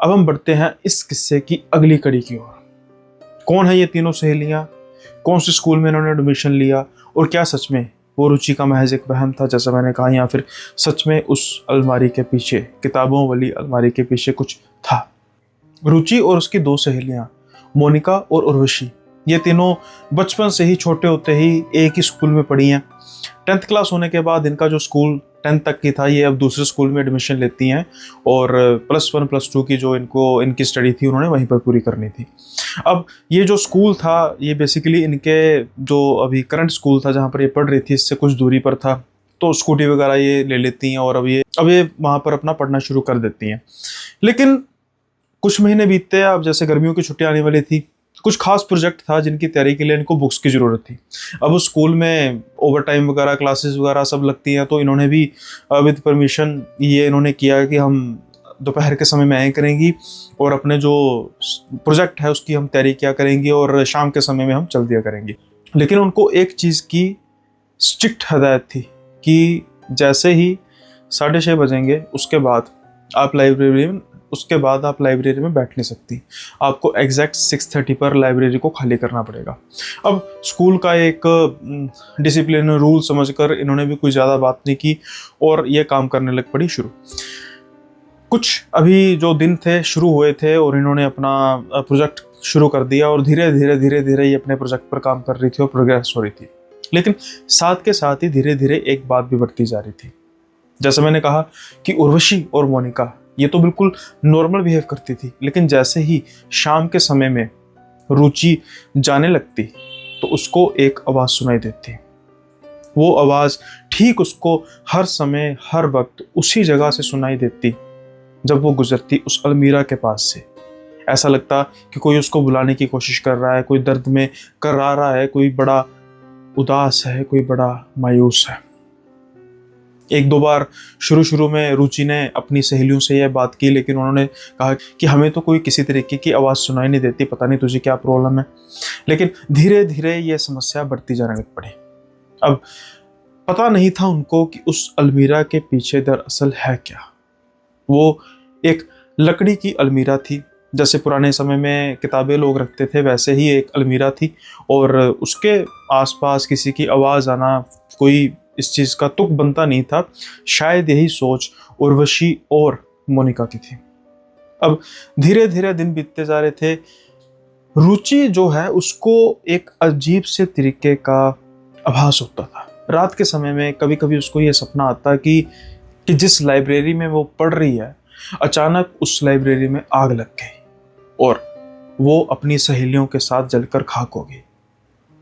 अब हम बढ़ते हैं इस किस्से की अगली कड़ी की ओर। कौन है ये तीनों सहेलियां, कौन से स्कूल में इन्होंने एडमिशन लिया, और क्या सच में वो रुचि का महज एक वहम था जैसा मैंने कहा, या फिर सच में उस अलमारी के पीछे, किताबों वाली अलमारी के पीछे कुछ था। रुचि और उसकी दो सहेलियां मोनिका और उर्वशी, ये तीनों बचपन से ही, छोटे होते ही एक ही स्कूल में पढ़ी हैं। 10th क्लास होने के बाद इनका जो स्कूल 10th तक की था, ये अब दूसरे स्कूल में एडमिशन लेती हैं और +1 +2 की जो इनकी स्टडी थी उन्होंने वहीं पर पूरी करनी थी। अब ये जो स्कूल था, ये बेसिकली इनके जो अभी करंट स्कूल था जहाँ पर ये पढ़ रही थी, इससे कुछ दूरी पर था, तो स्कूटी वगैरह ये ले लेती हैं और अब ये वहाँ पर अपना पढ़ना शुरू कर देती हैं। लेकिन कुछ महीने बीतते, अब जैसे गर्मियों की छुट्टियां आने वाली थी, कुछ खास प्रोजेक्ट था जिनकी तैयारी के लिए इनको बुक्स की ज़रूरत थी। अब उस स्कूल में ओवर टाइम वगैरह, क्लासेस वगैरह सब लगती हैं, तो इन्होंने भी विद परमिशन ये इन्होंने किया कि हम दोपहर के समय में आए करेंगी और अपने जो प्रोजेक्ट है उसकी हम तैयारी किया करेंगी और शाम के समय में हम चल दिया करेंगे। लेकिन उनको एक चीज़ की स्ट्रिक्ट हदायत थी कि जैसे ही 6:30 बजेंगे उसके बाद आप लाइब्रेरी में बैठ नहीं सकती, आपको एग्जैक्ट 6:30 पर लाइब्रेरी को खाली करना पड़ेगा। अब स्कूल का एक डिसिप्लिन रूल समझकर इन्होंने भी कोई ज़्यादा बात नहीं की और ये काम करने लग पड़ी शुरू। कुछ अभी जो दिन थे शुरू हुए थे और इन्होंने अपना प्रोजेक्ट शुरू कर दिया और धीरे धीरे ये अपने प्रोजेक्ट पर काम कर रही थी और प्रोग्रेस हो रही थी। लेकिन साथ के साथ ही धीरे धीरे एक बात भी बढ़ती जा रही थी। जैसे मैंने कहा कि उर्वशी और मोनिका ये तो बिल्कुल नॉर्मल बिहेव करती थी, लेकिन जैसे ही शाम के समय में रुचि जाने लगती तो उसको एक आवाज़ सुनाई देती। वो आवाज़ ठीक उसको हर समय हर वक्त उसी जगह से सुनाई देती जब वो गुजरती उस अलमीरा के पास से। ऐसा लगता कि कोई उसको बुलाने की कोशिश कर रहा है, कोई दर्द में कर्रा रहा है, कोई बड़ा उदास है, कोई बड़ा मायूस है। 1-2 बार शुरू में रुचि ने अपनी सहेलियों से यह बात की, लेकिन उन्होंने कहा कि हमें तो कोई किसी तरीके की आवाज़ सुनाई नहीं देती, पता नहीं तुझे क्या प्रॉब्लम है। लेकिन धीरे धीरे यह समस्या बढ़ती जाने लग पड़ी। अब पता नहीं था उनको कि उस अलमीरा के पीछे दरअसल है क्या। वो एक लकड़ी की अलमीरा थी, जैसे पुराने समय में किताबें लोग रखते थे वैसे ही एक अलमीरा थी, और उसके आसपास किसी की आवाज़ आना, कोई इस चीज़ का तुक बनता नहीं था। शायद यही सोच उर्वशी और मोनिका की थी। अब धीरे धीरे दिन बीतते जा रहे थे। रुचि जो है उसको एक अजीब से तरीके का आभास होता था। रात के समय में कभी कभी उसको ये सपना आता कि जिस लाइब्रेरी में वो पढ़ रही है, अचानक उस लाइब्रेरी में आग लग गई और वो अपनी सहेलियों के साथ जलकर खाक हो गई।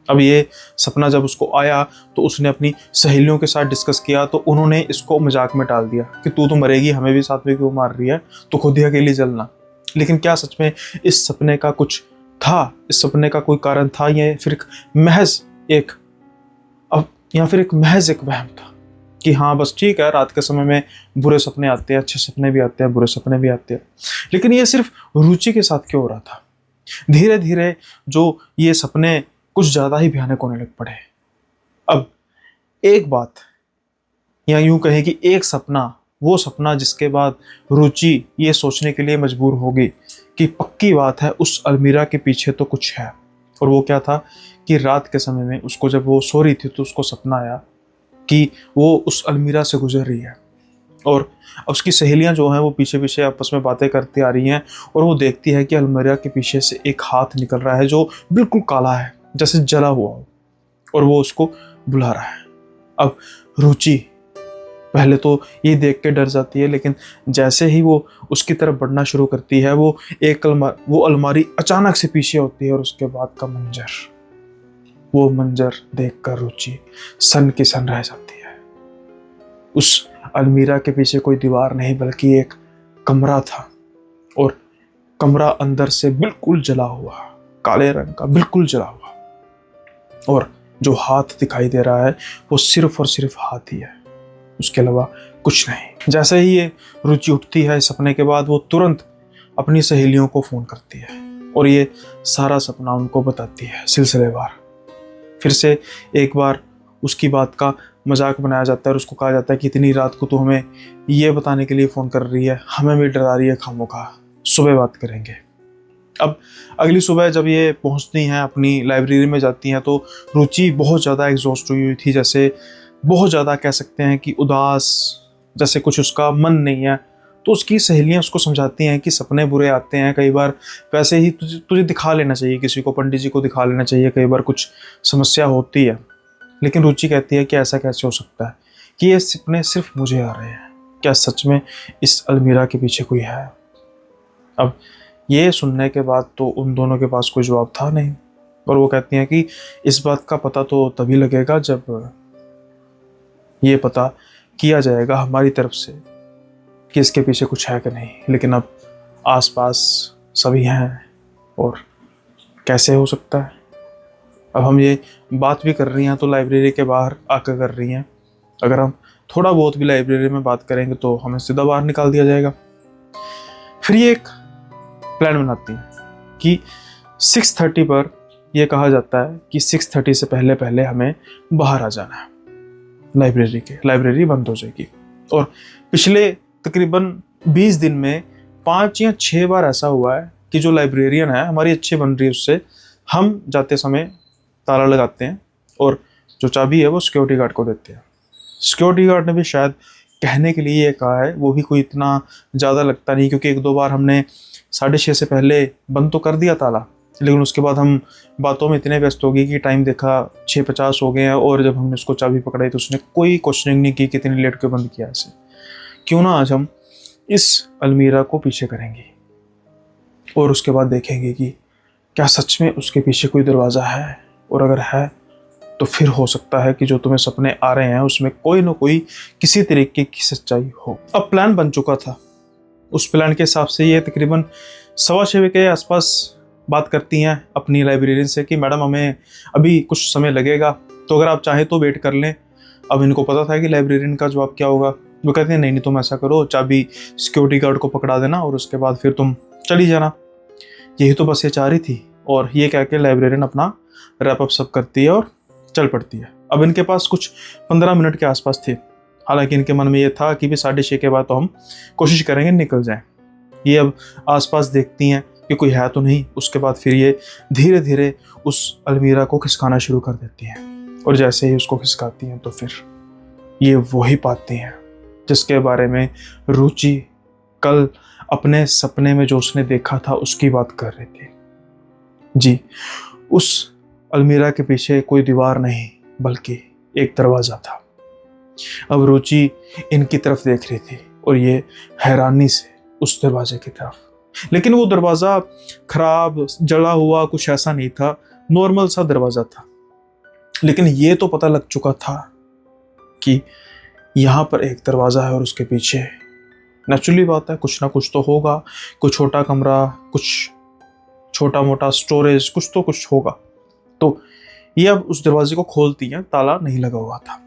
अब ये सपना जब उसको आया तो उसने अपनी सहेलियों के साथ डिस्कस किया, तो उन्होंने इसको मजाक में टाल दिया कि तू तो मरेगी, हमें भी साथ में क्यों मार रही है, तो खुद ही अकेली जलना। लेकिन क्या सच में इस सपने का कुछ था, इस सपने का कोई कारण था, या फिर एक महज एक वहम था कि हाँ बस ठीक है, रात के समय में बुरे सपने आते हैं, अच्छे सपने भी आते हैं, बुरे सपने भी आते हैं। लेकिन ये सिर्फ रुचि के साथ क्यों हो रहा था? धीरे धीरे जो ये सपने कुछ ज़्यादा ही भयानक होने लग पड़े। अब एक बात, या यूं कहें कि एक सपना, वो सपना जिसके बाद रुचि ये सोचने के लिए मजबूर हो गई कि पक्की बात है उस अलमीरा के पीछे तो कुछ है। और वो क्या था कि रात के समय में उसको, जब वो सो रही थी, तो उसको सपना आया कि वो उस अलमीरा से गुजर रही है और उसकी सहेलियां जो हैं वो पीछे पीछे आपस में बातें करती आ रही हैं, और वो देखती है कि अलमीरा के पीछे से एक हाथ निकल रहा है जो बिल्कुल काला है, जैसे जला हुआ हो, और वो उसको बुला रहा है। अब रुचि पहले तो ये देख के डर जाती है, लेकिन जैसे ही वो उसकी तरफ बढ़ना शुरू करती है, वो अलमारी अचानक से पीछे होती है, और उसके बाद का वो मंजर देखकर रुचि सन की सन रह जाती है। उस अलमीरा के पीछे कोई दीवार नहीं बल्कि एक कमरा था, और कमरा अंदर से बिल्कुल जला हुआ, काले रंग का बिल्कुल जला हुआ, और जो हाथ दिखाई दे रहा है वो सिर्फ और सिर्फ हाथ ही है, उसके अलावा कुछ नहीं। जैसे ही ये रुचि उठती है सपने के बाद, वो तुरंत अपनी सहेलियों को फ़ोन करती है और ये सारा सपना उनको बताती है सिलसिलेवार। फिर से एक बार उसकी बात का मजाक बनाया जाता है और उसको कहा जाता है कि इतनी रात को तो हमें ये बताने के लिए फ़ोन कर रही है, हमें भी डरा रही है खामोखा। सुबह बात करेंगे। अब अगली सुबह जब ये पहुंचती हैं, अपनी लाइब्रेरी में जाती हैं, तो रुचि बहुत ज़्यादा एग्जॉस्ट हुई थी, जैसे बहुत ज़्यादा कह सकते हैं कि उदास, जैसे कुछ उसका मन नहीं है। तो उसकी सहेलियां उसको समझाती हैं कि सपने बुरे आते हैं कई बार, वैसे ही तुझे दिखा लेना चाहिए, किसी को, पंडित जी को दिखा लेना चाहिए, कई बार कुछ समस्या होती है। लेकिन रुचि कहती है कि ऐसा कैसे हो सकता है कि ये सपने सिर्फ मुझे आ रहे हैं, क्या सच में इस अलमीरा के पीछे कोई है? अब ये सुनने के बाद तो उन दोनों के पास कोई जवाब था नहीं, और वो कहती हैं कि इस बात का पता तो तभी लगेगा जब ये पता किया जाएगा हमारी तरफ से कि इसके पीछे कुछ है कि नहीं। लेकिन अब आसपास सभी हैं और कैसे हो सकता है? अब हम ये बात भी कर रही हैं तो लाइब्रेरी के बाहर आकर कर रही हैं। अगर हम थोड़ा बहुत भी लाइब्रेरी में बात करेंगे तो हमें सीधा बाहर निकाल दिया जाएगा। फिर ये एक प्लान बनाती हैं कि 6:30 पर यह कहा जाता है कि 6:30 से पहले पहले हमें बाहर आ जाना है लाइब्रेरी के। लाइब्रेरी बंद हो जाएगी। और पिछले तकरीबन 20 दिन में 5 या 6 बार ऐसा हुआ है कि जो लाइब्रेरियन है, हमारी अच्छी बन रही है उससे, हम जाते समय ताला लगाते हैं और जो चाबी है वो सिक्योरिटी गार्ड को देते हैं। सिक्योरिटी गार्ड ने भी शायद कहने के लिए ये कहा है, वो भी कोई इतना ज़्यादा लगता नहीं, क्योंकि 1-2 बार हमने 6:30 से पहले बंद तो कर दिया ताला, लेकिन उसके बाद हम बातों में इतने व्यस्त हो गए कि टाइम देखा 6:50 हो गए हैं, और जब हमने उसको चाबी पकड़ाई तो उसने कोई क्वेश्चनिंग नहीं की कि इतनी लेट क्यों बंद किया ऐसे। क्यों ना आज हम इस अलमीरा को पीछे करेंगे और उसके बाद देखेंगे कि क्या सच में उसके पीछे कोई दरवाज़ा है, और अगर है तो फिर हो सकता है कि जो तुम्हें सपने आ रहे हैं उसमें कोई ना कोई किसी तरीके की सच्चाई हो। अब प्लान बन चुका था। उस प्लान के हिसाब से ये तकरीबन 6:15 के आसपास बात करती हैं अपनी लाइब्रेरियन से कि मैडम हमें अभी कुछ समय लगेगा, तो अगर आप चाहें तो वेट कर लें। अब इनको पता था कि लाइब्रेरियन का जवाब क्या होगा। वो कहते हैं नहीं तुम ऐसा करो, चाबी सिक्योरिटी गार्ड को पकड़ा देना और उसके बाद फिर तुम चली जाना। यही तो बस ये चाह रही थी। और ये कह के लाइब्रेरियन अपना रैप अप सब करती है और चल पड़ती है। अब इनके पास कुछ 15 मिनट के आसपास थे। हालांकि इनके मन में ये था कि भी 6:30 के बाद तो हम कोशिश करेंगे निकल जाएं। ये अब आसपास देखती हैं कि कोई है तो नहीं। उसके बाद फिर ये धीरे धीरे उस अलमीरा को खिसकाना शुरू कर देती हैं, और जैसे ही उसको खिसकाती हैं तो फिर ये वही पाती हैं जिसके बारे में रुचि कल अपने सपने में जो उसने देखा था उसकी बात कर रही थी। जी, उस अलमीरा के पीछे कोई दीवार नहीं बल्कि एक दरवाज़ा था। अब रुचि इनकी तरफ देख रही थी और ये हैरानी से उस दरवाजे की तरफ। लेकिन वो दरवाज़ा खराब, जला हुआ कुछ ऐसा नहीं था, नॉर्मल सा दरवाज़ा था। लेकिन ये तो पता लग चुका था कि यहाँ पर एक दरवाज़ा है और उसके पीछे नेचुरली बात है कुछ ना कुछ तो होगा। कोई छोटा कमरा, कुछ छोटा मोटा स्टोरेज, कुछ तो कुछ होगा। तो ये अब उस दरवाजे को खोलती है, ताला नहीं लगा हुआ था।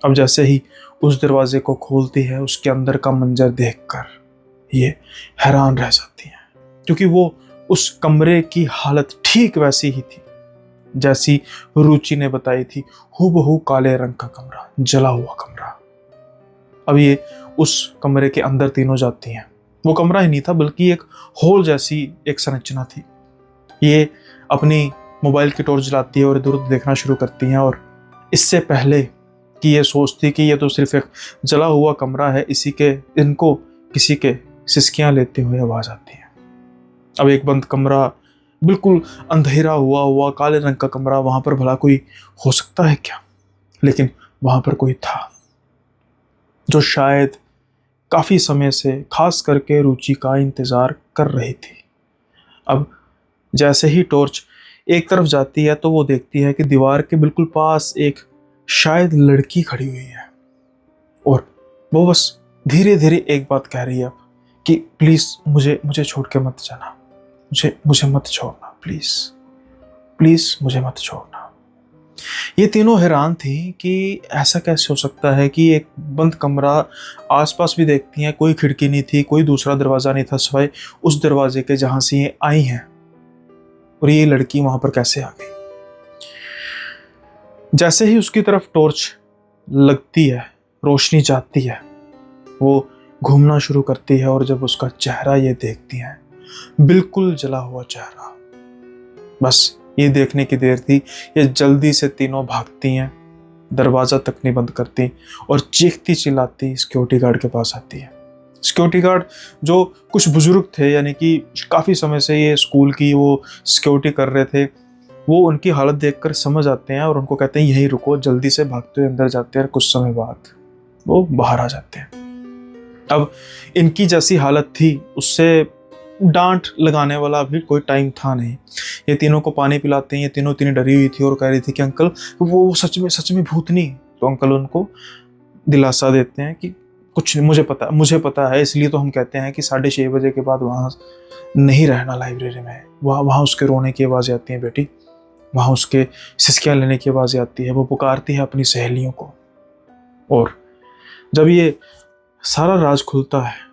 अब जैसे ही उस दरवाजे को खोलती है, उसके अंदर का मंजर देखकर ये हैरान रह जाती हैं, क्योंकि वो उस कमरे की हालत ठीक वैसी ही थी जैसी रुचि ने बताई थी। हूबहू काले रंग का कमरा, जला हुआ कमरा। अब ये उस कमरे के अंदर तीनों जाती हैं। वो कमरा ही नहीं था बल्कि एक हॉल जैसी एक संरचना थी। ये अपनी मोबाइल की टॉर्च जलाती है और इधर उधर देखना शुरू करती हैं, और इससे पहले कि ये सोचती कि ये तो सिर्फ एक जला हुआ कमरा है, इनको किसी के सिसकियां लेते हुए आवाज आती है। अब एक बंद कमरा, बिल्कुल अंधेरा हुआ काले रंग का कमरा, वहां पर भला कोई हो सकता है क्या? लेकिन वहां पर कोई था जो शायद काफी समय से खास करके रुचि का इंतजार कर रही थी। अब जैसे ही टॉर्च एक तरफ जाती है तो वो देखती है कि दीवार के बिल्कुल पास एक शायद लड़की खड़ी हुई है, और वो बस धीरे धीरे एक बात कह रही है कि प्लीज मुझे छोड़ के मत जाना, मुझे मत छोड़ना, प्लीज मुझे मत छोड़ना। ये तीनों हैरान थी कि ऐसा कैसे हो सकता है कि एक बंद कमरा, आसपास भी देखती हैं कोई खिड़की नहीं थी, कोई दूसरा दरवाजा नहीं था सिवाय उस दरवाजे के जहां से ये आई हैं, और ये लड़की वहां पर कैसे आ गई। जैसे ही उसकी तरफ टॉर्च लगती है, रोशनी जाती है, वो घूमना शुरू करती है, और जब उसका चेहरा ये देखती है बिल्कुल जला हुआ चेहरा। बस ये देखने की देर थी, ये जल्दी से तीनों भागती हैं, दरवाज़ा तक नहीं बंद करती और चीखती चिल्लाती सिक्योरिटी गार्ड के पास आती है। सिक्योरिटी गार्ड जो कुछ बुजुर्ग थे, यानी कि काफ़ी समय से ये स्कूल की वो सिक्योरिटी कर रहे थे, वो उनकी हालत देखकर समझ आते हैं और उनको कहते हैं यहीं रुको, जल्दी से भागते हुए अंदर जाते हैं और कुछ समय बाद वो बाहर आ जाते हैं। अब इनकी जैसी हालत थी, उससे डांट लगाने वाला भी कोई टाइम था नहीं। ये तीनों को पानी पिलाते हैं, ये तीनों इतनी डरी हुई थी और कह रही थी कि अंकल वो सच में भूतनी। तो अंकल उनको दिलासा देते हैं कि कुछ नहीं, मुझे पता है, इसलिए तो हम कहते हैं कि 6:30 बजे के बाद वहाँ नहीं रहना लाइब्रेरी में। वहाँ उसके रोने की आवाज़ें आती हैं बेटी, वहाँ उसके सिसकियाँ लेने की आवाज़ें आती है, वो पुकारती है अपनी सहेलियों को। और जब ये सारा राज खुलता है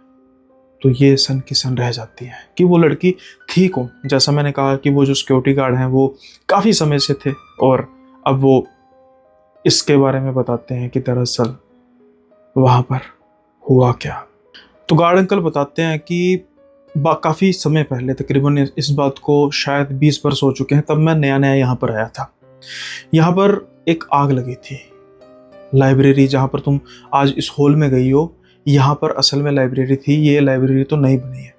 तो ये सन की सन रह जाती है कि वो लड़की थी कौन। जैसा मैंने कहा कि वो जो सिक्योरिटी गार्ड हैं वो काफ़ी समय से थे और अब वो इसके बारे में बताते हैं कि दरअसल वहाँ पर हुआ क्या। तो गार्ड अंकल बताते हैं कि काफ़ी समय पहले, तकरीबन इस बात को शायद 20 वर्ष हो चुके हैं, तब मैं नया नया यहाँ पर आया था। यहाँ पर एक आग लगी थी। लाइब्रेरी जहाँ पर तुम आज इस हॉल में गई हो, यहाँ पर असल में लाइब्रेरी थी। ये लाइब्रेरी तो नहीं बनी है।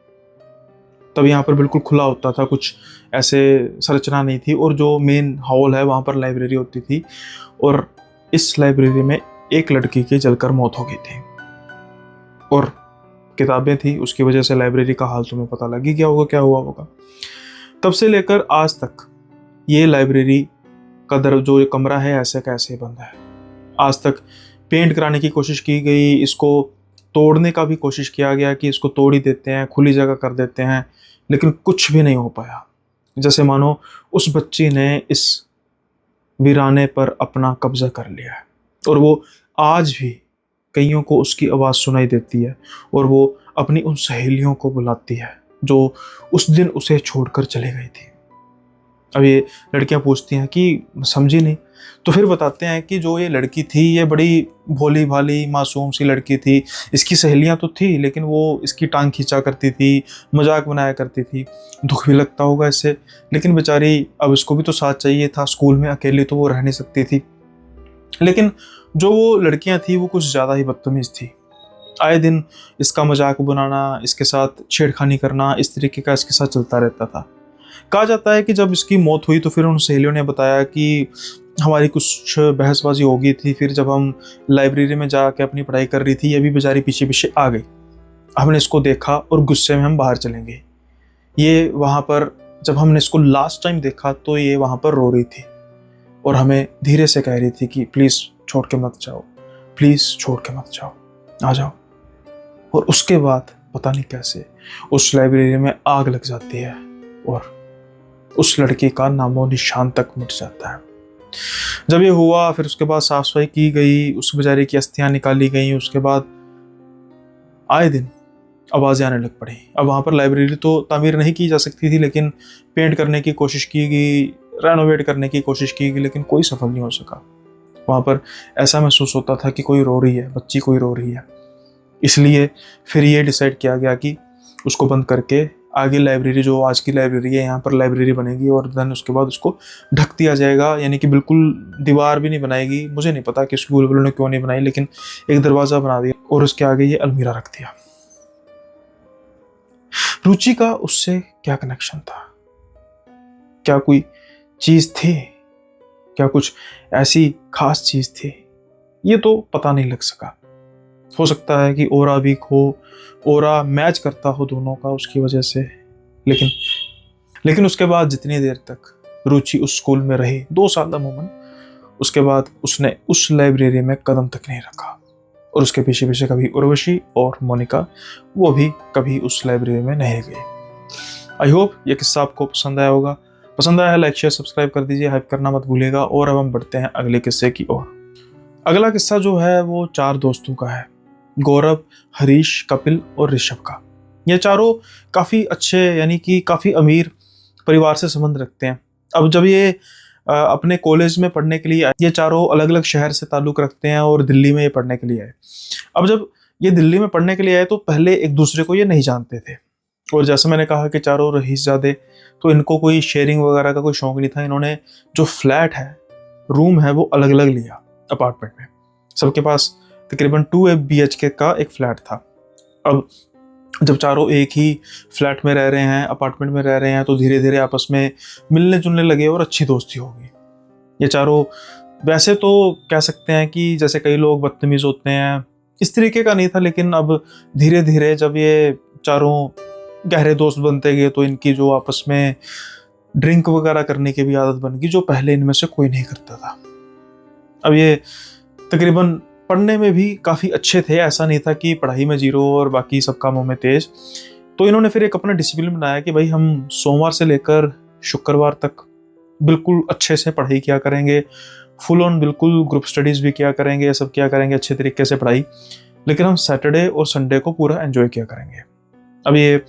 तब यहाँ पर बिल्कुल खुला होता था, कुछ ऐसे संरचना नहीं थी और जो मेन हॉल है वहाँ पर लाइब्रेरी होती थी। और इस लाइब्रेरी में एक लड़की की जलकर मौत हो गई थी और किताबें थी, उसकी वजह से लाइब्रेरी का हाल तुम्हें पता लगी क्या होगा, क्या हुआ होगा। तब से लेकर आज तक ये लाइब्रेरी का जो ये कमरा है ऐसे का ऐसे बंद है। आज तक पेंट कराने की कोशिश की गई, इसको तोड़ने का भी कोशिश किया गया कि इसको तोड़ ही देते हैं, खुली जगह कर देते हैं, लेकिन कुछ भी नहीं हो पाया। जैसे मानो उस बच्ची ने इस वीराने पर अपना कब्जा कर लिया है और वो आज भी कईयों को उसकी आवाज़ सुनाई देती है और वो अपनी उन सहेलियों को बुलाती है जो उस दिन उसे छोड़कर चले गई थी। अब ये लड़कियां पूछती हैं कि समझी नहीं। तो फिर बताते हैं कि जो ये लड़की थी ये बड़ी भोली भाली मासूम सी लड़की थी। इसकी सहेलियां तो थी लेकिन वो इसकी टांग खींचा करती थी, मजाक बनाया करती थी। दुख भी लगता होगा इससे, लेकिन बेचारी अब इसको भी तो साथ चाहिए था। स्कूल में अकेली तो वो रह नहीं सकती थी। लेकिन जो वो लड़कियां थी वो कुछ ज़्यादा ही बदतमीज़ थी। आए दिन इसका मजाक बनाना, इसके साथ छेड़खानी करना, इस तरीके का इसके साथ चलता रहता था। कहा जाता है कि जब इसकी मौत हुई तो फिर उन सहेलियों ने बताया कि हमारी कुछ बहसबाजी हो गई थी, फिर जब हम लाइब्रेरी में जाके अपनी पढ़ाई कर रही थी ये भी बेचारी पीछे पीछे आ गई। हमने इसको देखा और गुस्से में हम बाहर चलेंगे। ये वहाँ पर जब हमने इसको लास्ट टाइम देखा तो ये वहाँ पर रो रही थी और हमें धीरे से कह रही थी कि प्लीज़ छोड़ के मत जाओ, प्लीज़ छोड़ के मत जाओ, आ जाओ। और उसके बाद पता नहीं कैसे उस लाइब्रेरी में आग लग जाती है और उस लड़की का नामो निशान तक मिट जाता है। जब ये हुआ फिर उसके बाद साफ सफाई की गई, उस बेचारे की अस्थियां निकाली गई। उसके बाद आए दिन आवाज़ें आने लग पड़ी। अब वहाँ पर लाइब्रेरी तो तामीर नहीं की जा सकती थी, लेकिन पेंट करने की कोशिश की गई, रेनोवेट करने की कोशिश की गई, लेकिन कोई सफल नहीं हो सका। वहाँ पर ऐसा महसूस होता था कि कोई रो रही है, बच्ची कोई रो रही है। इसलिए फिर ये डिसाइड किया गया कि उसको बंद करके आगे लाइब्रेरी, जो आज की लाइब्रेरी है यहाँ पर लाइब्रेरी बनेगी और देन उसके बाद उसको ढक दिया जाएगा, यानी कि बिल्कुल दीवार भी नहीं बनाएगी। मुझे नहीं पता कि स्कूल वालों ने क्यों नहीं बनाई, लेकिन एक दरवाज़ा बना दिया और उसके आगे ये अलमीरा रख दिया। रुचि का उससे क्या कनेक्शन था? क्या कोई चीज़ थी? क्या कुछ ऐसी खास चीज़ थी? ये तो पता नहीं लग सका। हो सकता है कि ओरा वीक हो, ओरा मैच करता हो दोनों का उसकी वजह से। लेकिन उसके बाद जितनी देर तक रुचि उस स्कूल में रही, 2 साल अमूमन, उसके बाद उसने उस लाइब्रेरी में कदम तक नहीं रखा। और उसके पीछे पीछे कभी उर्वशी और मोनिका, वो भी कभी उस लाइब्रेरी में नहीं गए। आई होप ये किस्सा आपको पसंद आया होगा। पसंद आया है लाइक शेयर सब्सक्राइब कर दीजिए, हाइप करना मत भूलिएगा। और अब हम बढ़ते हैं अगले किस्से की ओर। अगला किस्सा जो है वो 4 दोस्तों का है, गौरव, हरीश, कपिल और ऋषभ का। ये चारों काफ़ी अच्छे, यानी कि काफ़ी अमीर परिवार से संबंध रखते हैं। अब जब ये अपने कॉलेज में पढ़ने के लिए, ये चारों अलग अलग शहर से ताल्लुक़ रखते हैं और दिल्ली में ये पढ़ने के लिए आए। अब जब ये दिल्ली में पढ़ने के लिए आए तो पहले एक दूसरे को ये नहीं जानते थे और जैसे मैंने कहा कि चारों रईसज़ादे, तो इनको कोई शेयरिंग वगैरह का कोई शौक नहीं था। इन्होंने जो फ्लैट है, रूम है, वो अलग अलग लिया अपार्टमेंट में। सबके पास तकरीबन 2 BHK का एक फ्लैट था। अब जब चारों एक ही फ्लैट में रह रहे हैं, अपार्टमेंट में रह रहे हैं, तो धीरे धीरे आपस में मिलने जुलने लगे और अच्छी दोस्ती हो गई। ये चारों वैसे तो कह सकते हैं कि जैसे कई लोग बदतमीज़ होते हैं, इस तरीके का नहीं था, लेकिन अब धीरे धीरे जब ये चारों गहरे दोस्त बनते गए तो इनकी जो आपस में ड्रिंक वगैरह करने की भी आदत बन गई, जो पहले इनमें से कोई नहीं करता था। अब ये तकरीबन पढ़ने में भी काफ़ी अच्छे थे, ऐसा नहीं था कि पढ़ाई में जीरो और बाकी सब कामों में तेज। तो इन्होंने फिर एक अपना डिसिप्लिन बनाया कि भाई हम सोमवार से लेकर शुक्रवार तक बिल्कुल अच्छे से पढ़ाई किया करेंगे, फुल ऑन बिल्कुल ग्रुप स्टडीज़ भी किया करेंगे, ये सब किया करेंगे अच्छे तरीके से पढ़ाई, लेकिन हम सैटरडे और संडे को पूरा एंजॉय किया करेंगे। अब ये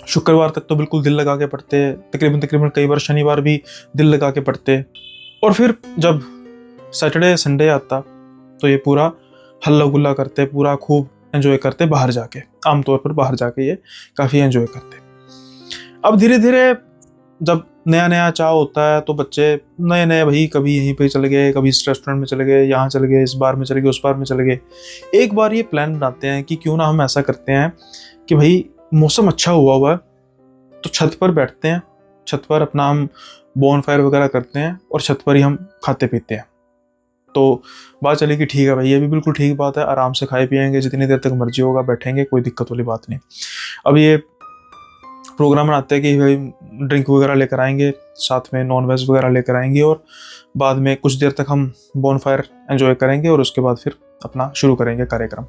शुक्रवार तक तो बिल्कुल दिल लगा के पढ़ते, तकरीबन तकरीबन कई बार शनिवार भी दिल लगा के पढ़ते, और फिर जब सैटरडे संडे आता तो ये पूरा हल्ला गुल्ला करते, पूरा खूब एंजॉय करते बाहर जाके। आमतौर पर बाहर जाके ये काफ़ी एंजॉय करते। अब धीरे धीरे जब नया नया चाह होता है तो बच्चे नए नए भाई कभी यहीं पे चले गए, कभी इस रेस्टोरेंट में चले गए, यहाँ चले गए, इस बार में चले गए, उस बार में चले गए। एक बार ये प्लान बनाते हैं कि क्यों ना हम ऐसा करते हैं कि भाई मौसम अच्छा हुआ है तो छत पर बैठते हैं, छत पर अपना हम बॉनफायर वगैरह करते हैं और छत पर ही हम खाते पीते हैं। तो बात चली कि ठीक है भाई, ये भी बिल्कुल ठीक बात है, आराम से खाए पिएंगे, जितनी देर तक मर्जी होगा बैठेंगे, कोई दिक्कत वाली बात नहीं। अब ये प्रोग्राम बनाते हैं कि भाई ड्रिंक वगैरह लेकर आएंगे, साथ में नॉन वेज वगैरह लेकर आएंगे, और बाद में कुछ देर तक हम बॉनफायर एंजॉय करेंगे और उसके बाद फिर अपना शुरू करेंगे कार्यक्रम।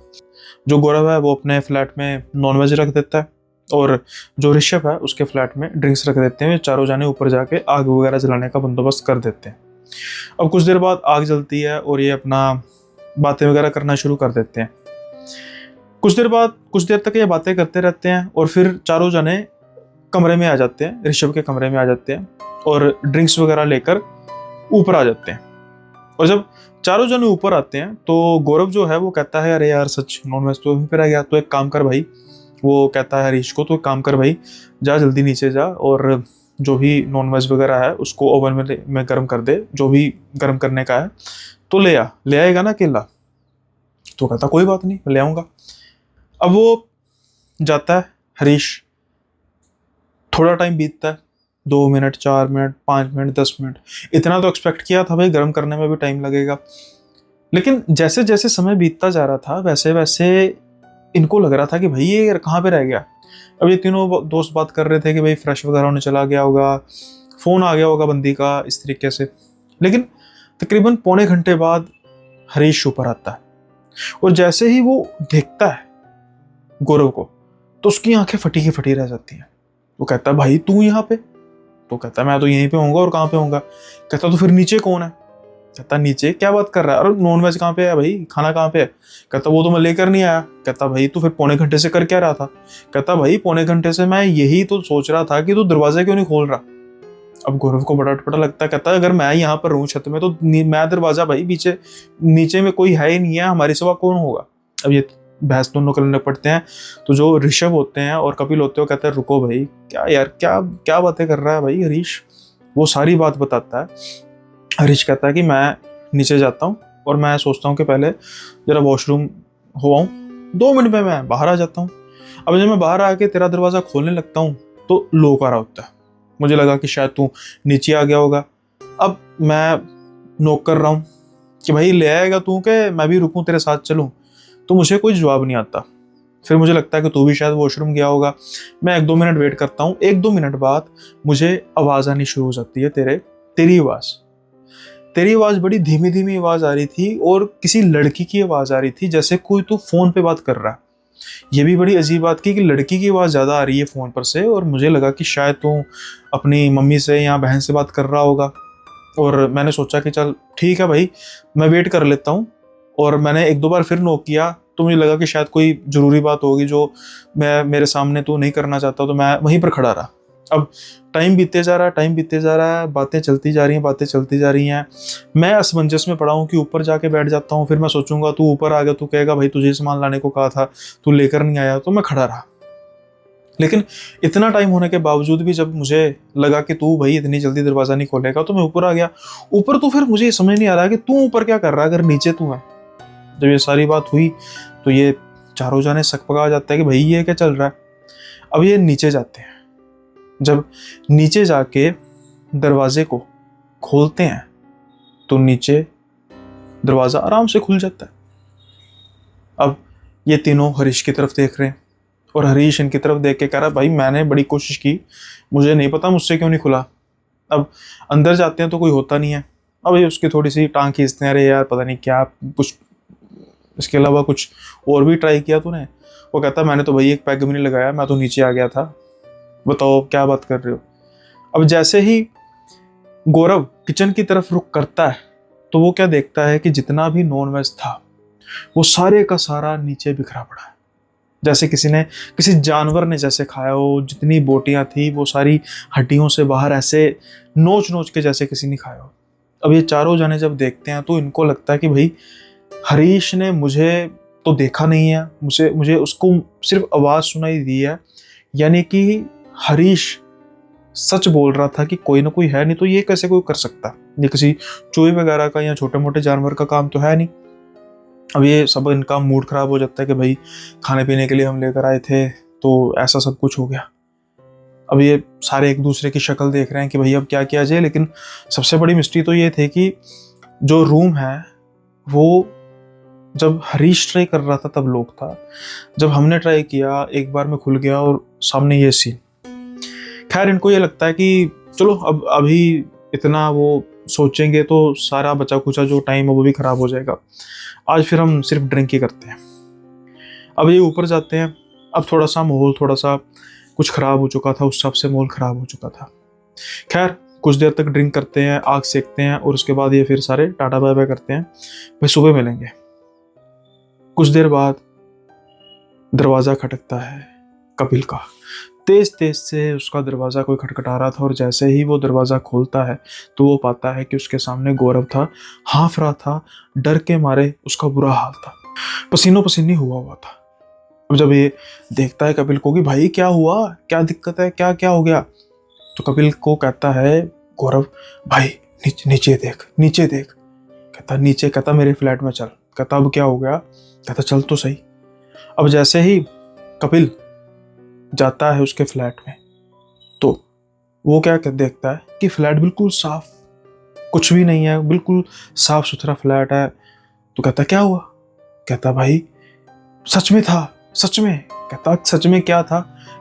जो गौरव है वो अपने फ्लैट में नॉन वेज रख देता है और जो ऋषभ है उसके फ्लैट में ड्रिंक्स रख देते हैं। चारों जाने ऊपर जाके आग वगैरह जलाने का बंदोबस्त कर देते हैं। अब कुछ देर बाद आग जलती है और ये अपना बातें वगैरह करना शुरू कर देते हैं। कुछ देर तक ये बातें करते रहते हैं और फिर चारों जने कमरे में आ जाते हैं, ऋषभ के कमरे में आ जाते हैं और ड्रिंक्स वगैरह लेकर ऊपर आ जाते हैं। और जब चारों जने ऊपर आते हैं तो गौरव जो है वो कहता है अरे यार सच नॉन वेज तो वहीं पर रह गया, तो एक काम कर भाई, वो कहता है हरीश को, तो एक काम कर भाई, जा जल्दी नीचे जा और जो भी नॉन वेज वगैरह है उसको ओवन में गर्म कर दे, जो भी गर्म करने का है तो ले आएगा ना अकेला? तो कहता कोई बात नहीं, मैं ले आऊँगा। अब वो जाता है हरीश, थोड़ा टाइम बीतता है, 2 मिनट, 4 मिनट, 5 मिनट, 10 मिनट, इतना तो एक्सपेक्ट किया था भाई, गर्म करने में भी टाइम लगेगा। लेकिन जैसे जैसे समय बीतता जा रहा था वैसे वैसे इनको लग रहा था कि भाई ये कहाँ पे रह गया। अब ये तीनों दोस्त बात कर रहे थे कि भाई फ्रेश वगैरह होने चला गया होगा, फ़ोन आ गया होगा बंदी का, इस तरीके से। लेकिन तकरीबन पौने घंटे बाद हरीश ऊपर आता है और जैसे ही वो देखता है गौरव को तो उसकी आंखें फटी की फटी रह जाती हैं। वो कहता है भाई तू यहाँ पे? तो कहता है मैं तो यहीं पे होऊंगा, और कहाँ पे होऊंगा? कहता तो फिर नीचे कौन है? कहता नीचे क्या बात कर रहा है, अरे नॉन वेज कहाँ पे है भाई, खाना कहाँ पे है? कहता वो तो मैं लेकर नहीं आया। कहता भाई तू फिर पौने घंटे से कर क्या रहा था? कहता भाई पौने घंटे से मैं यही तो सोच रहा था कि तू दरवाजा क्यों नहीं खोल रहा। अब गौरव को बड़ा अटपटा लगता है, कहता है अगर मैं यहाँ पर रहूँ छत में तो मैं दरवाजा भाई पीछे, नीचे में कोई है ही नहीं है, हमारे सिवा कौन होगा। अब ये बहस दोनों करने पड़ते हैं। तो जो ऋषभ होते हैं और कपिल होते हैं कहते हैं रुको भाई, क्या यार क्या क्या बातें कर रहा है भाई हरीश। वो सारी बात बताता है। हरीश कहता है कि मैं नीचे जाता हूँ और मैं सोचता हूँ कि पहले जरा वॉशरूम हो आऊँ, 2 मिनट में मैं बाहर आ जाता हूँ। अब जब मैं बाहर आके तेरा दरवाज़ा खोलने लगता हूँ तो लोग आ रहा होता है। मुझे लगा कि शायद तू नीचे आ गया होगा। अब मैं नॉक कर रहा हूँ कि भाई ले आएगा तू कि मैं भी रुकूँ तेरे साथ चलूँ, तो मुझे कोई जवाब नहीं आता। फिर मुझे लगता है कि तू भी शायद वॉशरूम गया होगा। मैं 1-2 मिनट वेट करता हूँ। 1-2 मिनट बाद मुझे आवाज़ आनी शुरू हो जाती है, तेरी आवाज़ बड़ी धीमी धीमी आवाज़ आ रही थी और किसी लड़की की आवाज़ आ रही थी, जैसे कोई तू फ़ोन पे बात कर रहा है। ये भी बड़ी अजीब बात की कि लड़की की आवाज़ ज़्यादा आ रही है फ़ोन पर से, और मुझे लगा कि शायद तू अपनी मम्मी से या बहन से बात कर रहा होगा। और मैंने सोचा कि चल ठीक है भाई, मैं वेट कर लेता हूँ। और मैंने 1-2 बार फिर नॉक किया तो मुझे लगा कि शायद कोई ज़रूरी बात होगी जो मेरे सामने तो नहीं करना चाहता, तो मैं वहीं पर खड़ा रहा। अब टाइम बीतते जा रहा है, बातें चलती जा रही हैं। मैं असमंजस में पड़ा हूँ कि ऊपर जाके बैठ जाता हूँ, फिर मैं सोचूंगा तू ऊपर आ गया, तू कहेगा भाई तुझे सामान लाने को कहा था, तू लेकर नहीं आया, तो मैं खड़ा रहा। लेकिन इतना टाइम होने के बावजूद भी जब मुझे लगा कि तू भाई इतनी जल्दी दरवाज़ा नहीं खोलेगा, तो मैं ऊपर आ गया। ऊपर तो फिर मुझे ये समझ नहीं आ रहा कि तू ऊपर क्या कर रहा है अगर नीचे तू है। जब ये सारी बात हुई तो ये चारों जाने शक पका जाता है कि भाई ये क्या चल रहा है। अब ये नीचे जाते हैं। जब नीचे जाके दरवाजे को खोलते हैं तो नीचे दरवाज़ा आराम से खुल जाता है। अब ये तीनों हरीश की तरफ देख रहे हैं और हरीश इनकी तरफ देख के कह रहा है भाई मैंने बड़ी कोशिश की, मुझे नहीं पता मुझसे क्यों नहीं खुला। अब अंदर जाते हैं तो कोई होता नहीं है। अब ये उसकी थोड़ी सी टांग खींचते हैं, अरे यार पता नहीं क्या कुछ इसके अलावा कुछ और भी ट्राई किया तूने। वो कहता है मैंने तो भाई एक पैग भी नहीं लगाया, मैं तो नीचे आ गया था, बताओ क्या बात कर रहे हो। अब जैसे ही गौरव किचन की तरफ रुख करता है तो वो क्या देखता है कि जितना भी नॉन वेज था वो सारे का सारा नीचे बिखरा पड़ा है, जैसे किसी जानवर ने जैसे खाया हो। जितनी बोटियां थी वो सारी हड्डियों से बाहर ऐसे नोच नोच के जैसे किसी ने खाया हो। अब ये चारों जने जब देखते हैं तो इनको लगता है कि भाई हरीश ने मुझे तो देखा नहीं है, मुझे उसको सिर्फ आवाज़ सुनाई दी है, यानी कि हरीश सच बोल रहा था कि कोई ना कोई है, नहीं तो ये कैसे कोई कर सकता। ये किसी चूहे वगैरह का या छोटे मोटे जानवर का काम तो है नहीं। अब ये सब इनका मूड खराब हो जाता है कि भाई खाने पीने के लिए हम लेकर आए थे तो ऐसा सब कुछ हो गया। अब ये सारे एक दूसरे की शक्ल देख रहे हैं कि भाई अब क्या किया जाए। लेकिन सबसे बड़ी मिस्ट्री तो ये थी कि जो रूम है वो जब हरीश ट्राई कर रहा था तब लोग था, जब हमने ट्राई किया एक बार में खुल गया और सामने ये सीन। खैर इनको ये लगता है कि चलो अब अभी इतना वो सोचेंगे तो सारा बचा खुचा जो टाइम है वो भी खराब हो जाएगा, आज फिर हम सिर्फ ड्रिंक ही करते हैं। अब ये ऊपर जाते हैं। अब थोड़ा सा माहौल थोड़ा सा कुछ ख़राब हो चुका था, उस हिसाब से माहौल ख़राब हो चुका था। खैर कुछ देर तक ड्रिंक करते हैं, आग सेकते हैं और उसके बाद ये फिर सारे टाटा बाय बाय करते हैं, भाई सुबह मिलेंगे। कुछ देर बाद दरवाज़ा खटकता है कपिल का। तेज तेज से उसका दरवाज़ा कोई खटखटा रहा था और जैसे ही वो दरवाज़ा खोलता है तो वो पाता है कि उसके सामने गौरव था, हाँफ रहा था, डर के मारे उसका बुरा हाल था, पसीनों पसीनी हुआ था। अब जब ये देखता है कपिल को कि भाई क्या हुआ, क्या दिक्कत है, क्या क्या हो गया, तो कपिल को कहता है गौरव भाई नीचे देख, नीचे देख। कहता नीचे, कहता मेरे फ्लैट में चल। कहता अब क्या हो गया, कहता चल तो सही। अब जैसे ही कपिल जाता है उसके फ्लैट में तो वो क्या देखता है कि फ्लैट बिल्कुल साफ, कुछ भी नहीं है, बिल्कुल साफ सुथरा फ्लैट है। तो कहता क्या हुआ, कहता भाई सच में था, सच में। कहता सच में क्या था,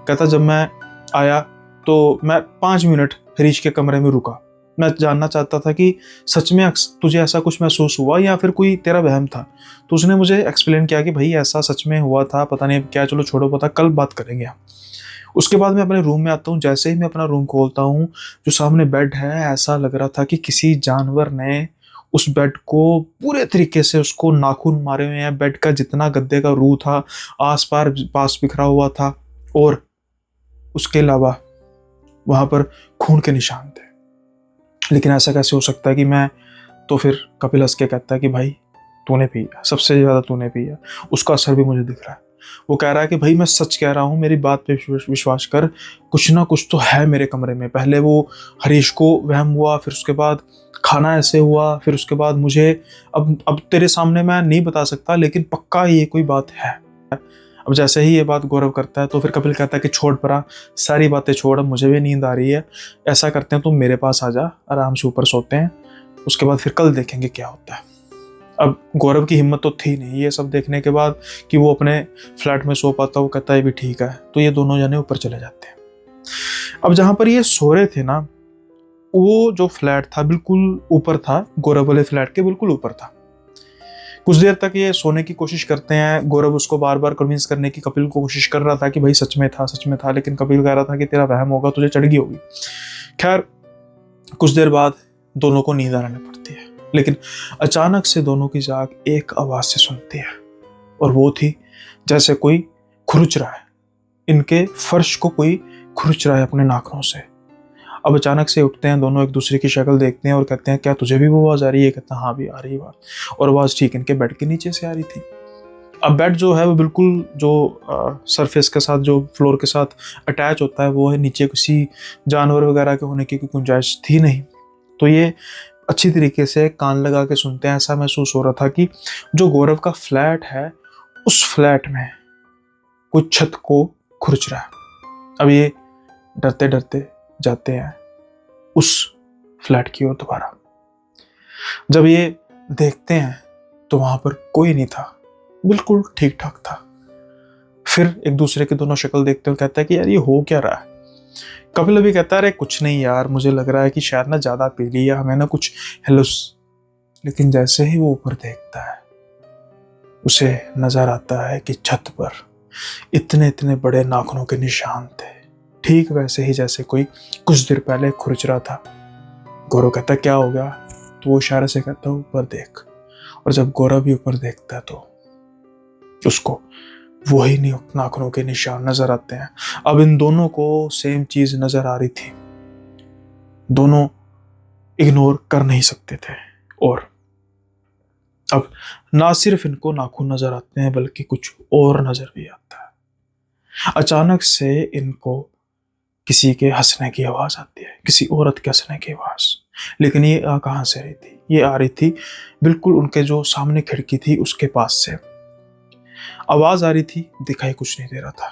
कहता जब मैं आया तो मैं 5 मिनट हरीश के कमरे में रुका, मैं जानना चाहता था कि सच में तुझे ऐसा कुछ महसूस हुआ या फिर कोई तेरा वहम था। तो उसने मुझे एक्सप्लेन किया कि भाई ऐसा सच में हुआ था, पता नहीं क्या, चलो छोड़ो, पता कल बात करेंगे हम। उसके बाद मैं अपने रूम में आता हूँ। जैसे ही मैं अपना रूम खोलता हूँ जो सामने बेड है, ऐसा लग रहा था कि किसी जानवर ने उस बेड को पूरे तरीके से उसको नाखून मारे हुए हैं। बेड का जितना गद्दे का रू था आस पास बिखरा हुआ था और उसके अलावा वहाँ पर खून के निशान थे। लेकिन ऐसा कैसे हो सकता है कि मैं, तो फिर कपिल हंस के कहता है कि भाई तूने पिया, सबसे ज़्यादा तूने पिया, उसका असर भी मुझे दिख रहा है। वो कह रहा है कि भाई मैं सच कह रहा हूँ, मेरी बात पे विश्वास कर, कुछ ना कुछ तो है मेरे कमरे में। पहले वो हरीश को वहम हुआ, फिर उसके बाद खाना ऐसे हुआ, फिर उसके बाद मुझे अब तेरे सामने मैं नहीं बता सकता, लेकिन पक्का ये कोई बात है। अब जैसे ही ये बात गौरव करता है तो फिर कपिल कहता है कि छोड़ परा, सारी बातें छोड़, अब मुझे भी नींद आ रही है। ऐसा करते हैं तुम मेरे पास आ जा, आराम से ऊपर सोते हैं, उसके बाद फिर कल देखेंगे क्या होता है। अब गौरव की हिम्मत तो थी नहीं ये सब देखने के बाद कि वो अपने फ्लैट में सो पाता। वो कहता है भी ठीक है, तो ये दोनों जने ऊपर चले जाते हैं। अब जहाँ पर ये सो रहे थे ना, वो जो फ्लैट था बिल्कुल ऊपर था, गौरव वाले फ्लैट के बिल्कुल ऊपर था। कुछ देर तक ये सोने की कोशिश करते हैं। गौरव उसको बार बार कन्विंस करने की कपिल को कोशिश कर रहा था कि भाई सच में था, सच में था, लेकिन कपिल कह रहा था कि तेरा वहम होगा, तुझे चढ़ गई होगी। खैर कुछ देर बाद दोनों को नींद आने पड़ती है, लेकिन अचानक से दोनों की जाग एक आवाज से सुनती है और वो थी जैसे कोई खुरच रहा है, इनके फर्श को कोई खुरच रहा है अपने नाखूनों से। अब अचानक से उठते हैं दोनों, एक दूसरे की शक्ल देखते हैं और कहते हैं क्या तुझे भी वो आवाज़ आ रही है। कहता हाँ भी आ रही है आवाज़, और आवाज़ ठीक इनके बेड के नीचे से आ रही थी। अब बेड जो है वो बिल्कुल जो सरफेस के साथ, जो फ्लोर के साथ अटैच होता है, वो है, नीचे किसी जानवर वगैरह के होने की कोई गुंजाइश थी नहीं। तो ये अच्छी तरीके से कान लगा के सुनते हैं। ऐसा महसूस हो रहा था कि जो गौरव का फ्लैट है, उस फ्लैट में कुछ छत को खुरच रहा है। अब ये डरते डरते जाते हैं उस फ्लैट की ओर दोबारा। जब ये देखते हैं तो वहां पर कोई नहीं था, बिल्कुल ठीक ठाक था। फिर एक दूसरे की दोनों शक्ल देखते हुए कहता है कि यार ये हो क्या रहा है। कपिल भी कहता है अरे कुछ नहीं यार, मुझे लग रहा है कि शायद ना ज्यादा पी ली या हमें ना कुछ हेलुस। लेकिन जैसे ही वो ऊपर देखता है, उसे नजर आता है कि छत पर इतने इतने बड़े नाखूनों के निशान थे, ठीक वैसे ही जैसे कोई कुछ देर पहले खुरच रहा था। गौरव कहता क्या हो गया, तो वो इशारे से कहता ऊपर देख। और जब गौरव भी ऊपर देखता है तो उसको वही नाखूनों के निशान नजर आते हैं। अब इन दोनों को सेम चीज नजर आ रही थी, दोनों इग्नोर कर नहीं सकते थे। और अब ना सिर्फ इनको नाखून नजर आते हैं, बल्कि कुछ और नजर भी आता है। अचानक से इनको किसी के हंसने की आवाज आती है, किसी औरत के हंसने की आवाज। लेकिन ये आ कहां से रही थी? ये आ रही थी बिल्कुल उनके जो सामने खिड़की थी उसके पास से। आवाज आ रही थी, दिखाई कुछ नहीं दे रहा था।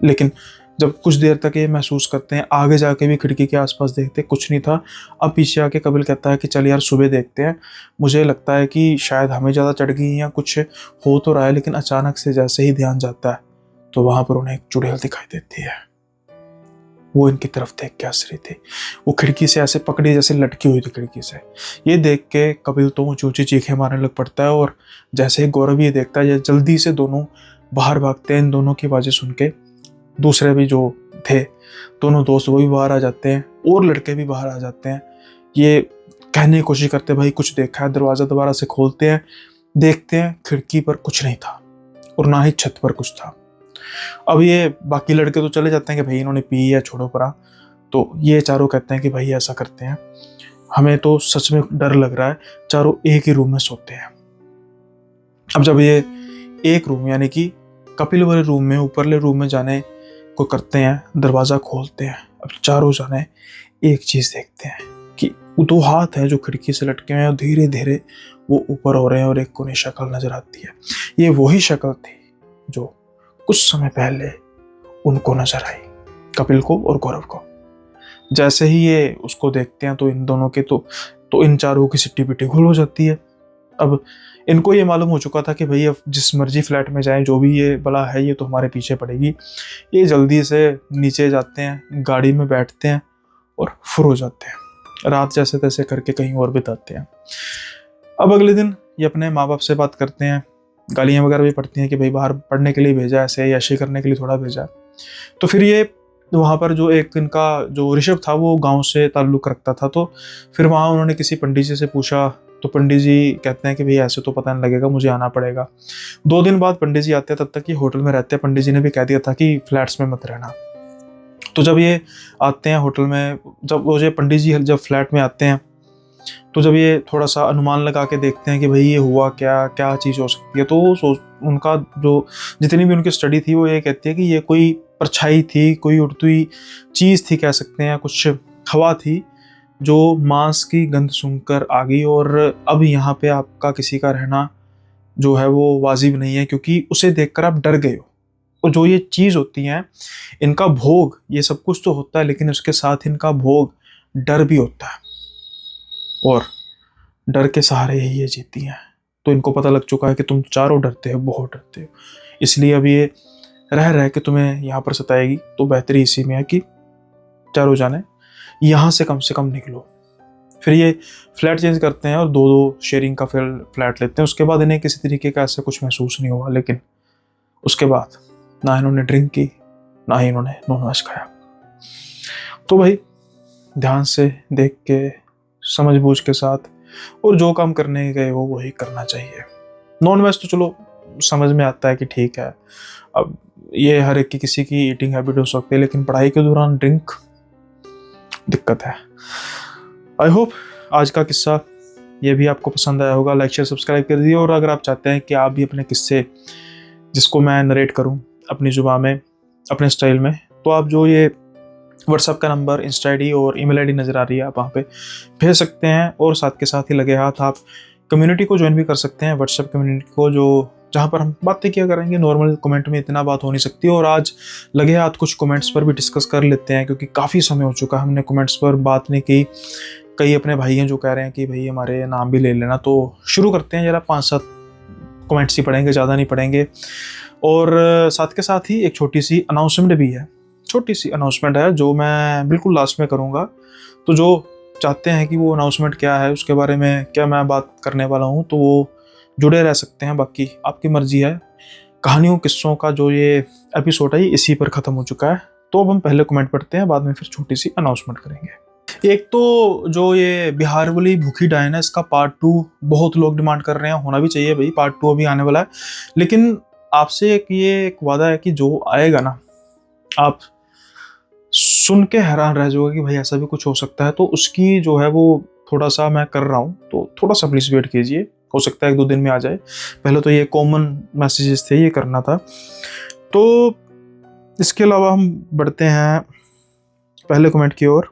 लेकिन जब कुछ देर तक ये महसूस करते हैं, आगे जाके भी खिड़की के आसपास देखते, कुछ नहीं था। अब पीछे आके कपिल कहता है कि चल यार सुबह देखते हैं, मुझे लगता है कि शायद हमें ज़्यादा चढ़ गई या कुछ हो तो रहा है। लेकिन अचानक से जैसे ही ध्यान जाता है तो वहां पर उन्हें एक चुड़ैल दिखाई देती है। वो इनकी तरफ देख के हंस रही थी। वो खिड़की से ऐसे पकड़ी जैसे लटकी हुई थी खिड़की से। ये देख के कपिल तो ऊंची ऊंची चीखें मारने लग पड़ता है। और जैसे ही गौरव ये देखता है, जल्दी से दोनों बाहर भागते हैं। इन दोनों की आवाज़ें सुन के दूसरे भी जो थे, दोनों दोस्त, वो भी बाहर आ जाते हैं और लड़के भी बाहर आ जाते हैं। ये कहने की कोशिश करते भाई कुछ देखा है। दरवाज़ा दोबारा से खोलते हैं, देखते हैं खिड़की पर कुछ नहीं था और ना ही छत पर कुछ था। अब ये बाकी लड़के तो चले जाते हैं कि भाई इन्होंने पी है, छोड़ो परा। तो ये चारों कहते हैं कि भाई ऐसा करते हैं, हमें तो सच में डर लग रहा है। चारों एक ही रूम में सोते हैं। अब जब ये एक रूम यानी कि कपिल वाले रूम में, ऊपरले रूम में जाने को करते हैं, दरवाज़ा खोलते हैं। अब चारों जाने एक चीज़ देखते हैं कि दो हाथ हैं जो खिड़की से लटके हुए हैं और धीरे धीरे वो ऊपर हो रहे हैं और एक को शक्ल नजर आती है। ये वही शक्ल थी जो कुछ समय पहले उनको नजर आई, कपिल को और गौरव को। जैसे ही ये उसको देखते हैं तो इन दोनों के तो इन चारों की सिट्टी पिट्टी गुल हो जाती है। अब इनको ये मालूम हो चुका था कि भाई अब जिस मर्जी फ्लैट में जाएं, जो भी ये बला है ये तो हमारे पीछे पड़ेगी। ये जल्दी से नीचे जाते हैं, गाड़ी में बैठते हैं और फुर हो जाते हैं। रात जैसे तैसे करके कहीं और बिताते हैं। अब अगले दिन ये अपने माँ बाप से बात करते हैं, गालियाँ वगैरह भी पड़ती हैं कि भाई बाहर पढ़ने के लिए भेजा, ऐसे ऐसे करने के लिए थोड़ा भेजा। तो फिर ये वहाँ पर जो एक इनका जो ऋषभ था वो गांव से ताल्लुक़ रखता था। तो फिर वहाँ उन्होंने किसी पंडित जी से पूछा, तो पंडित जी कहते हैं कि भाई ऐसे तो पता नहीं लगेगा, मुझे आना पड़ेगा। 2 दिन बाद पंडित जी आते हैं, तब तक ये होटल में रहते हैं। पंडित जी ने भी कह दिया था कि फ्लैट्स में मत रहना। तो जब ये आते हैं होटल में, जब वो जो पंडित जी जब फ्लैट में आते हैं, तो जब ये थोड़ा सा अनुमान लगा के देखते हैं कि भाई ये हुआ क्या, क्या चीज़ हो सकती है, तो उनका जो जितनी भी उनकी स्टडी थी वो ये कहती है कि ये कोई परछाई थी, कोई उड़ती हुई चीज़ थी कह सकते हैं, कुछ हवा थी जो मांस की गंध सूंघकर आ गई। और अब यहाँ पे आपका किसी का रहना जो है वो वाजिब नहीं है, क्योंकि उसे देखकर आप डर गए हो। और जो ये चीज़ होती हैं, इनका भोग, ये सब कुछ तो होता है, लेकिन उसके साथ इनका भोग डर भी होता है। और डर के सहारे ही ये जीती हैं। तो इनको पता लग चुका है कि तुम चारों डरते हो, बहुत डरते हो, इसलिए अब ये रह रह के तुम्हें यहाँ पर सताएगी। तो बेहतरी इसी में है कि चारों जाने यहाँ से कम निकलो। फिर ये फ्लैट चेंज करते हैं और 2-2 शेयरिंग का फिर फ्लैट लेते हैं। उसके बाद इन्हें किसी तरीके का ऐसा कुछ महसूस नहीं हुआ। लेकिन उसके बाद ना इन्होंने ड्रिंक की, ना ही इन्होंने नॉनवेज खाया। तो भाई ध्यान से देख के, समझबूझ के साथ, और जो काम करने गए हो वही करना चाहिए। नॉनवेज तो चलो समझ में आता है कि ठीक है, अब ये हर एक की किसी की ईटिंग हैबिट हो सकती है, लेकिन पढ़ाई के दौरान ड्रिंक दिक्कत है। आई होप आज का किस्सा ये भी आपको पसंद आया होगा। लाइक शेयर सब्सक्राइब कर दिए। और अगर आप चाहते हैं कि आप भी अपने किस्से जिसको मैं नरेट करूं अपनी ज़ुबान में, अपने स्टाइल में, तो आप जो ये व्हाट्सएप का नंबर, इंस्टा आईडी और ईमेल आईडी नज़र आ रही है, आप वहाँ पे भेज सकते हैं। और साथ के साथ ही लगे हाथ आप कम्युनिटी को ज्वाइन भी कर सकते हैं, व्हाट्सएप कम्युनिटी को, जो जहाँ पर हम बातें किया करेंगे। नॉर्मल कमेंट में इतना बात हो नहीं सकती। और आज लगे हाथ कुछ कमेंट्स पर भी डिस्कस कर लेते हैं, क्योंकि काफ़ी समय हो चुका है हमने कमेंट्स पर बात नहीं की। कई अपने भाई हैं जो कह रहे हैं कि भाई हमारे नाम भी ले लेना। तो शुरू करते हैं, ज़रा 5-7 कमेंट्स ही पढ़ेंगे, ज़्यादा नहीं पढ़ेंगे। और साथ के साथ ही एक छोटी सी अनाउंसमेंट भी है, छोटी सी अनाउंसमेंट है जो मैं बिल्कुल लास्ट में करूँगा। तो जो चाहते हैं कि वो अनाउंसमेंट क्या है, उसके बारे में क्या मैं बात करने वाला हूँ, तो वो जुड़े रह सकते हैं। बाकी आपकी मर्जी है। कहानियों किस्सों का जो ये एपिसोड है, इसी पर ख़त्म हो चुका है। तो अब हम पहले कमेंट पढ़ते हैं, बाद में फिर छोटी सी अनाउंसमेंट करेंगे। एक तो जो ये बिहार वाली भूखी डायन है, इसका पार्ट 2 बहुत लोग डिमांड कर रहे हैं। होना भी चाहिए भाई, पार्ट 2 अभी आने वाला है। लेकिन आपसे एक वादा है कि जो आएगा ना, आप सुन के हैरान रह जाओगे कि भाई ऐसा भी कुछ हो सकता है। तो उसकी जो है वो थोड़ा सा मैं कर रहा हूँ, तो थोड़ा सा प्लीज़ वेट कीजिए। हो सकता है 1-2 दिन में आ जाए। पहले तो ये कॉमन मैसेजेस थे, ये करना था। तो इसके अलावा हम बढ़ते हैं पहले कमेंट की ओर।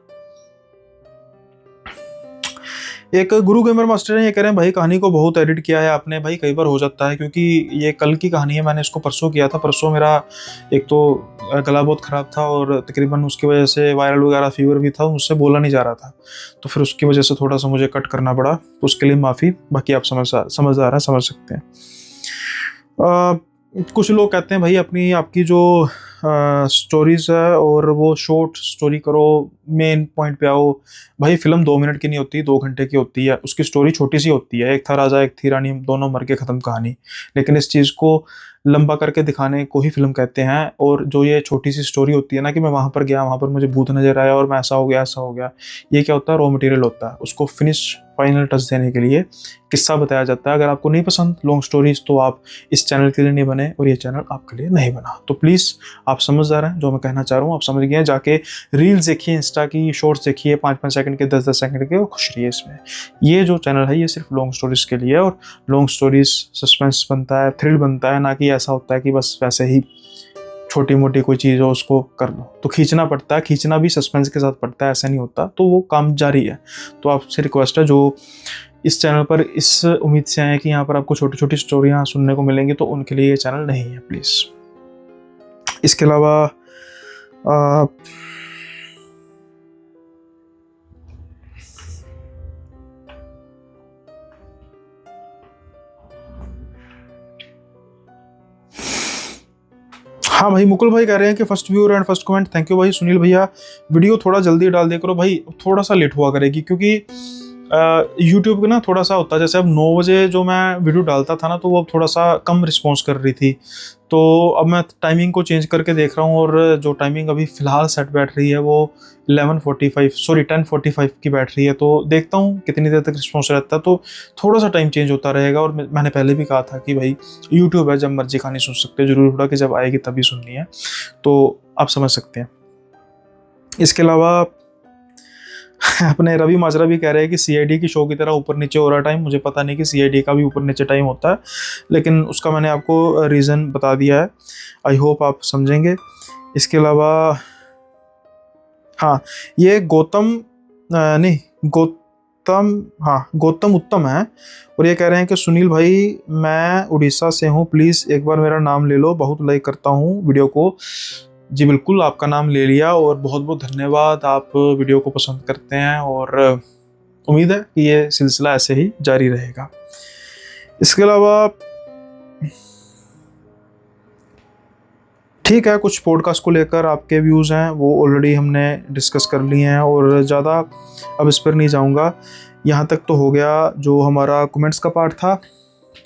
एक गुरु गेमर मास्टर है, ये कह रहे हैं भाई कहानी को बहुत एडिट किया है आपने। भाई कई बार हो जाता है, क्योंकि ये कल की कहानी है, मैंने इसको परसों किया था। परसों मेरा एक तो गला बहुत ख़राब था और तकरीबन उसकी वजह से वायरल वगैरह फीवर भी था, मुझसे बोला नहीं जा रहा था। तो फिर उसकी वजह से थोड़ा सा मुझे कट करना पड़ा, तो उसके लिए माफ़ी। बाकी आप समझदार हैं, समझ सकते हैं। कुछ लोग कहते हैं भाई अपनी आपकी जो स्टोरीज़ है और वो शॉर्ट स्टोरी करो, मेन पॉइंट पे आओ। भाई फिल्म 2 मिनट की नहीं होती, 2 घंटे की होती है। उसकी स्टोरी छोटी सी होती है। एक था राजा एक थी रानी, दोनों मर के ख़त्म कहानी। लेकिन इस चीज़ को लंबा करके दिखाने को ही फिल्म कहते हैं। और जो ये छोटी सी स्टोरी होती है ना, कि मैं वहाँ पर गया, वहाँ पर मुझे भूत नज़र आया और मैं ऐसा हो गया, ऐसा हो गया, ये क्या होता है, रॉ मटेरियल होता है। उसको फाइनल टच देने के लिए किस्सा बताया जाता है। अगर आपको नहीं पसंद लॉन्ग स्टोरीज, तो आप इस चैनल के लिए नहीं बने और ये चैनल आपके लिए नहीं बना। तो प्लीज़ आप समझदार हैं, जो मैं कहना चाह रहा हूँ आप समझ गए हैं। जाके रील्स देखिए, इंस्टा की शॉर्ट्स देखिए, 5-5 सेकंड के, 10-10 सेकंड के, और खुश रहिए इसमें। ये जो चैनल है ये सिर्फ लॉन्ग स्टोरीज के लिए है। और लॉन्ग स्टोरीज सस्पेंस बनता है, थ्रिल बनता है, ना कि ऐसा होता है कि बस वैसे ही छोटी मोटी कोई चीज़ हो उसको कर लो। तो खींचना पड़ता है, खींचना भी सस्पेंस के साथ पड़ता है, ऐसा नहीं होता। तो वो काम जारी है। तो आपसे रिक्वेस्ट है, जो इस चैनल पर इस उम्मीद से आए कि यहाँ पर आपको छोटी छोटी स्टोरियाँ सुनने को मिलेंगी, तो उनके लिए ये चैनल नहीं है, प्लीज़। इसके अलावा हाँ भाई, मुकुल भाई कह रहे हैं कि first viewer and first comment, thank you भाई। सुनील भैया वीडियो थोड़ा जल्दी डाल दिया करो भाई, थोड़ा सा लेट हुआ करेगी, क्योंकि यूट्यूब का ना थोड़ा सा होता है। जैसे अब 9 बजे जो मैं वीडियो डालता था ना, तो वो अब थोड़ा सा कम रिस्पॉन्स कर रही थी। तो अब मैं टाइमिंग को चेंज करके देख रहा हूँ, और जो टाइमिंग अभी फ़िलहाल सेट बैठ रही है वो 10:45 की बैठ रही है। तो देखता हूँ कितनी देर तक रिस्पॉन्स रहता है। तो थोड़ा सा टाइम चेंज होता रहेगा। और मैंने पहले भी कहा था कि भाई यूट्यूब है, जब मर्जी कहानी सुन सकते हो, जरूरी थोड़ा कि जब आएगी तभी सुननी है। तो आप समझ सकते हैं। इसके अलावा अपने रवि माजरा भी कह रहे हैं कि सीआईडी की शो की तरह ऊपर नीचे हो रहा टाइम। मुझे पता नहीं कि सीआईडी का भी ऊपर नीचे टाइम होता है, लेकिन उसका मैंने आपको रीज़न बता दिया है। आई होप आप समझेंगे। इसके अलावा हाँ, ये गौतम उत्तम है, और ये कह रहे हैं कि सुनील भाई मैं उड़ीसा से हूँ, प्लीज़ एक बार मेरा नाम ले लो, बहुत लाइक करता हूँ वीडियो को। जी बिल्कुल, आपका नाम ले लिया, और बहुत बहुत धन्यवाद। आप वीडियो को पसंद करते हैं, और उम्मीद है कि ये सिलसिला ऐसे ही जारी रहेगा। इसके अलावा ठीक है, कुछ पॉडकास्ट को लेकर आपके व्यूज़ हैं वो ऑलरेडी हमने डिस्कस कर लिए हैं, और ज़्यादा अब इस पर नहीं जाऊंगा। यहाँ तक तो हो गया जो हमारा कमेंट्स का पार्ट था।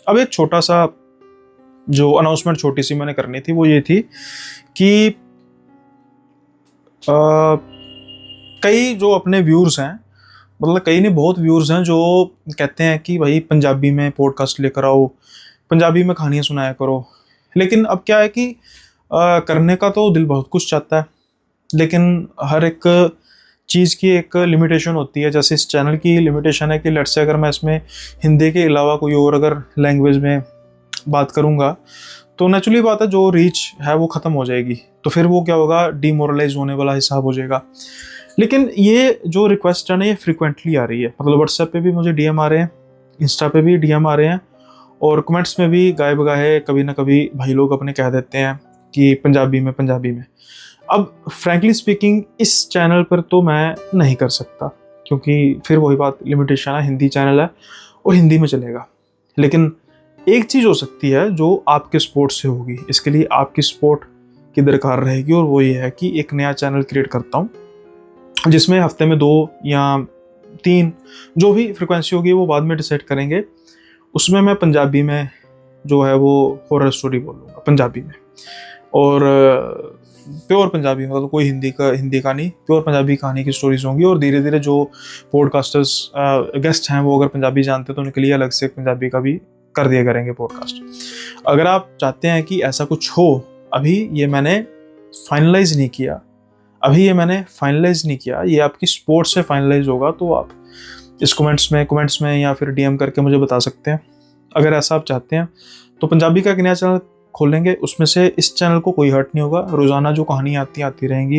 अब एक छोटा सा जो अनाउंसमेंट छोटी सी मैंने करनी थी, वो ये थी कि कई जो अपने व्यूअर्स हैं, मतलब कई नहीं, बहुत व्यूअर्स हैं जो कहते हैं कि भाई पंजाबी में पॉडकास्ट लेकर आओ, पंजाबी में कहानियाँ सुनाया करो। लेकिन अब क्या है कि करने का तो दिल बहुत कुछ चाहता है, लेकिन हर एक चीज़ की एक लिमिटेशन होती है। जैसे इस चैनल की लिमिटेशन है कि लेट्स से अगर मैं इसमें हिंदी के अलावा कोई और अगर लैंग्वेज में बात करूँगा तो नेचुरली बात है जो रीच है वो ख़त्म हो जाएगी, तो फिर वो क्या होगा, डीमोरलाइज होने वाला हिसाब हो जाएगा। लेकिन ये जो रिक्वेस्ट है ना ये फ्रिक्वेंटली आ रही है, मतलब व्हाट्सएप पे भी मुझे डीएम आ रहे हैं, इंस्टा पे भी डीएम आ रहे हैं, और कमेंट्स में भी गाए बगाए कभी ना कभी भाई लोग अपने कह देते हैं कि पंजाबी में। अब फ्रैंकली स्पीकिंग इस चैनल पर तो मैं नहीं कर सकता, क्योंकि फिर वही बात, लिमिटेशन है, हिंदी चैनल है और हिंदी में चलेगा। लेकिन एक चीज़ हो सकती है जो आपके सपोर्ट से होगी, इसके लिए आपकी सपोर्ट की दरकार रहेगी, और वो ये है कि एक नया चैनल क्रिएट करता हूँ जिसमें हफ्ते में 2 या 3 जो भी फ्रिक्वेंसी होगी वो बाद में डिसाइड करेंगे, उसमें मैं पंजाबी में जो है वो हॉरर स्टोरी बोलूँगा पंजाबी में, और प्योर पंजाबी, मतलब कोई हिंदी का नहीं, प्योर पंजाबी कहानी की स्टोरीज होंगी। और धीरे धीरे जो पॉडकास्टर्स गेस्ट हैं वो अगर पंजाबी जानते हैं तो उनके लिए अलग से पंजाबी का भी कर दिया करेंगे पॉडकास्ट। अगर आप चाहते हैं कि ऐसा कुछ हो, अभी ये मैंने फाइनलाइज नहीं किया, ये आपकी सपोर्ट से फाइनलाइज होगा, तो आप इस कमेंट्स में या फिर डीएम करके मुझे बता सकते हैं। अगर ऐसा आप चाहते हैं तो पंजाबी का एक नया चैनल खोलेंगे, उसमें से इस चैनल को कोई हर्ट नहीं होगा, रोज़ाना जो कहानी आती रहेंगी